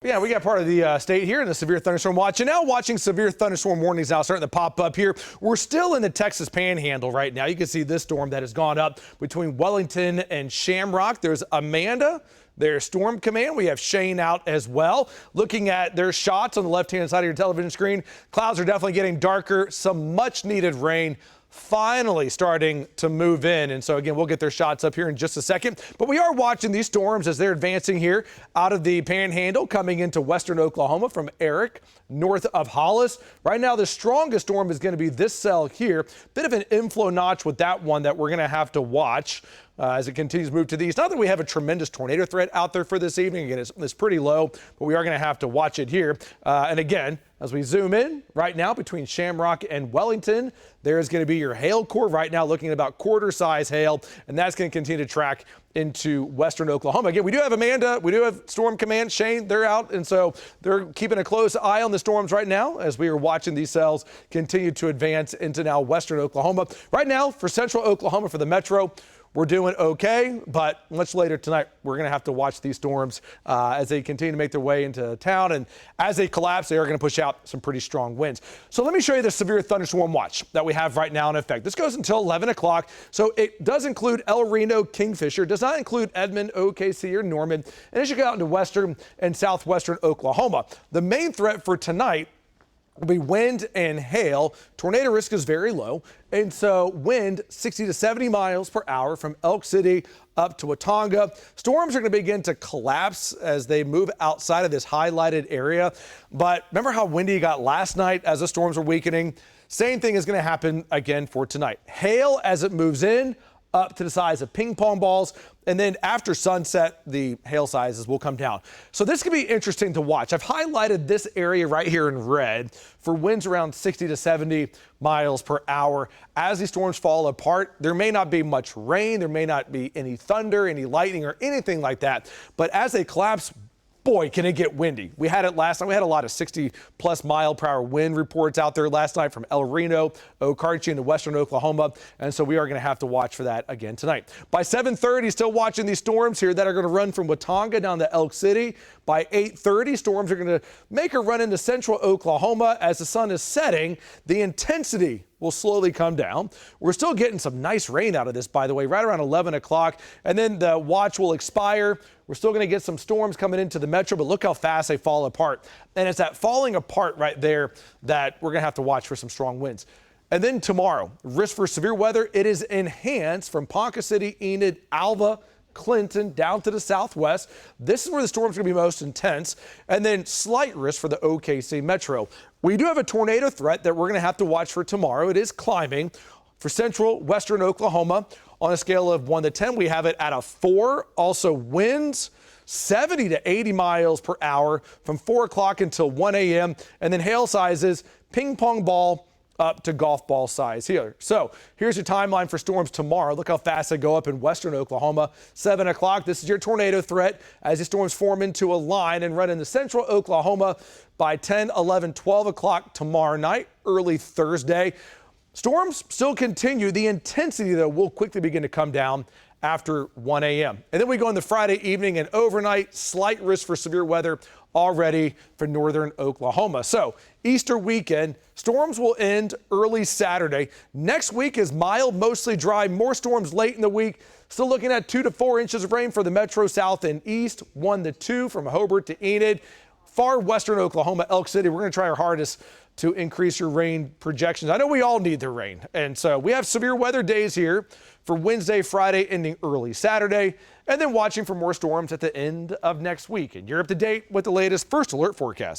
Yeah, we got part of the state here in the severe thunderstorm watch. And now watching severe thunderstorm warnings now starting to pop up here. We're still in the Texas Panhandle right now. You can see this storm that has gone up between Wellington and Shamrock. There's Amanda. There's Storm Command. We have Shane out as well. Looking at their shots on the left-hand side of your television screen, clouds are definitely getting darker. Some much-needed rain finally starting to move in. And so, again, we'll get their shots up here in just a second. But we are watching these storms as they're advancing here out of the Panhandle, coming into western Oklahoma from Eric, north of Hollis. Right now, the strongest storm is going to be this cell here. Bit of an inflow notch with that one that we're going to have to watch as it continues to move to the east. Not that we have a tremendous tornado threat out there for this evening. Again, it's pretty low, but we are going to have to watch it here. And again, as we zoom in right now between Shamrock and Wellington, there is going to be your hail core right now, looking at about quarter-size hail, and that's going to continue to track into western Oklahoma. Again, we do have Amanda, we do have Storm Command, Shane, they're out, and so they're keeping a close eye on the storms right now as we are watching these cells continue to advance into now western Oklahoma. Right now, for central Oklahoma, for the metro, we're doing okay, but much later tonight, we're going to have to watch these storms as they continue to make their way into town. And as they collapse, they are going to push out some pretty strong winds. So let me show you the severe thunderstorm watch that we have right now in effect. This goes until 11 o'clock. So it does include El Reno, Kingfisher, does not include Edmond, OKC, or Norman. And as you go out into western and southwestern Oklahoma, the main threat for tonight will be wind and hail. Tornado risk is very low. And so wind 60 to 70 miles per hour from Elk City up to Watonga. Storms are going to begin to collapse as they move outside of this highlighted area. But remember how windy it got last night as the storms were weakening? Same thing is going to happen again for tonight. Hail as it moves in, up to the size of ping pong balls. And then after sunset, the hail sizes will come down. So this could be interesting to watch. I've highlighted this area right here in red for winds around 60 to 70 miles per hour. As these storms fall apart, there may not be much rain. There may not be any thunder, any lightning, or anything like that. But as they collapse, boy, can it get windy. We had it last night. We had a lot of 60-plus mile-per-hour wind reports out there last night from El Reno, Okarche, into western Oklahoma. And so we are going to have to watch for that again tonight. By 7:30, still watching these storms here that are going to run from Watonga down to Elk City. By 8:30, storms are going to make a run into central Oklahoma. As the sun is setting, the intensity will slowly come down. We're still getting some nice rain out of this, by the way, right around 11 o'clock. And then the watch will expire. We're still going to get some storms coming into the metro, but look how fast they fall apart. And it's that falling apart right there that we're going to have to watch for some strong winds. And then tomorrow, risk for severe weather, it is enhanced from Ponca City, Enid, Alva, Clinton, down to the southwest. This is where the storm's going to be most intense. And then slight risk for the OKC metro. We do have a tornado threat that we're going to have to watch for tomorrow. It is climbing for central western Oklahoma. On a scale of 1 to 10, we have it at a 4. Also winds 70 to 80 miles per hour from 4 o'clock until 1 a.m. And then hail sizes, ping pong ball up to golf ball size here. So here's your timeline for storms tomorrow. Look how fast they go up in western Oklahoma. 7 o'clock, this is your tornado threat as the storms form into a line and run into central Oklahoma by 10, 11, 12 o'clock tomorrow night, early Thursday. Storms still continue. The intensity, though, will quickly begin to come down after 1 a.m. And then we go into Friday evening and overnight, slight risk for severe weather already for northern Oklahoma. So Easter weekend, storms will end early Saturday. Next week is mild, mostly dry, more storms late in the week. Still looking at 2 to 4 inches of rain for the metro south and east, 1 to 2 from Hobart to Enid. Far western Oklahoma, Elk City, we're going to try our hardest to increase your rain projections. I know we all need the rain. And so we have severe weather days here for Wednesday, Friday, ending early Saturday, and then watching for more storms at the end of next week. And you're up to date with the latest First Alert forecast.